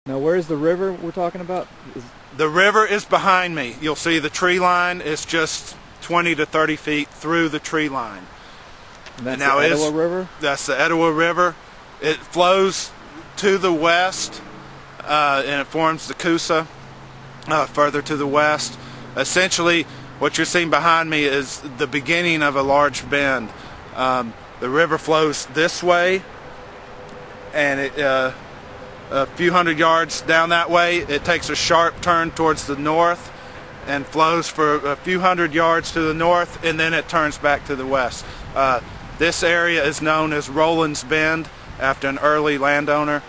Now, where's the river we're talking about? The river is behind me. You'll see the tree line is just 20 to 30 feet through the tree line. That's the Etowah River? That's the Etowah River. It flows to the west, and it forms the Coosa further to the west. Essentially, what you're seeing behind me is the beginning of a large bend. The river flows this way, and a few hundred yards down that way, it takes a sharp turn towards the north and flows for a few hundred yards to the north, and then it turns back to the west. This area is known as Roland's Bend, after an early landowner.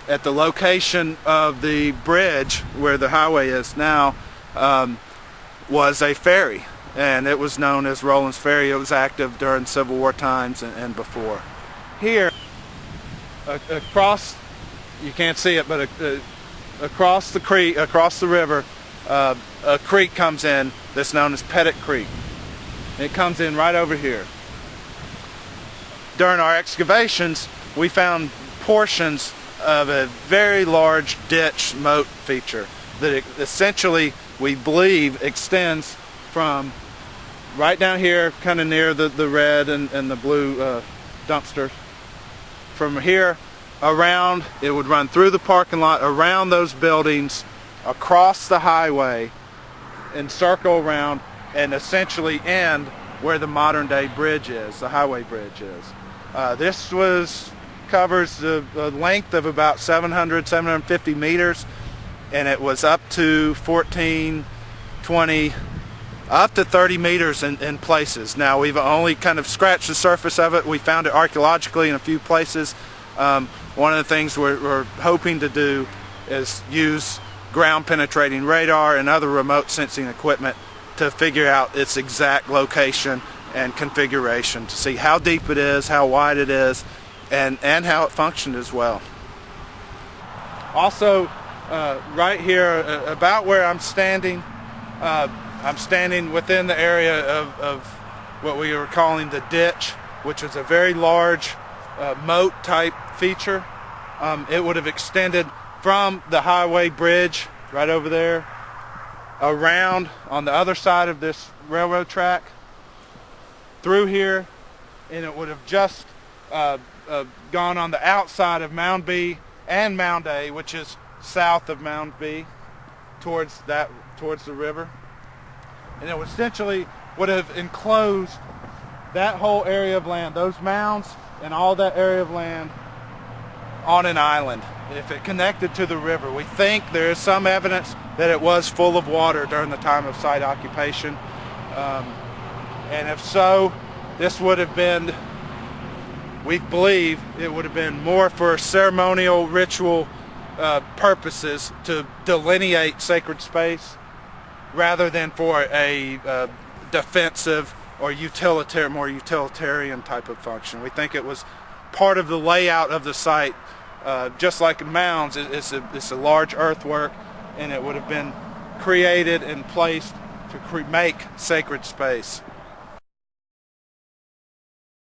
At the location of the bridge where the highway is now was a ferry, and it was known as Roland's Ferry. It was active during Civil War times and before. Here, across, you can't see it, but across the creek, across the river, a creek comes in that's known as Pettit Creek. It comes in right over here. During our excavations, we found portions of a very large ditch moat feature that essentially, we believe, extends from right down here, kind of near the red and the blue dumpsters. From here around, it would run through the parking lot, around those buildings, across the highway, and circle around, and essentially end where the modern day bridge is, the highway bridge is. This covers the length of about 750 meters, and it was up to 14, 20, up to 30 meters in places. Now, we've only kind of scratched the surface of it. We found it archaeologically in a few places. One of the things we're hoping to do is use ground penetrating radar and other remote sensing equipment to figure out its exact location and configuration, to see how deep it is, how wide it is, and how it functioned as well. Also, right here, about where I'm standing within the area of what we were calling the ditch, which is a very large moat type feature. It would have extended from the highway bridge right over there, around on the other side of this railroad track, through here, and it would have just gone on the outside of Mound B and Mound A, which is south of Mound B, towards the river. And it essentially would have enclosed that whole area of land, those mounds and all that area of land, on an island. If it connected to the river, we think there is some evidence that it was full of water during the time of site occupation. And if so, this would have been, we believe it would have been more for ceremonial ritual purposes, to delineate sacred space, rather than for a defensive or more utilitarian type of function. We think it was part of the layout of the site. Just like mounds, it's a large earthwork, and it would have been created and placed to make sacred space.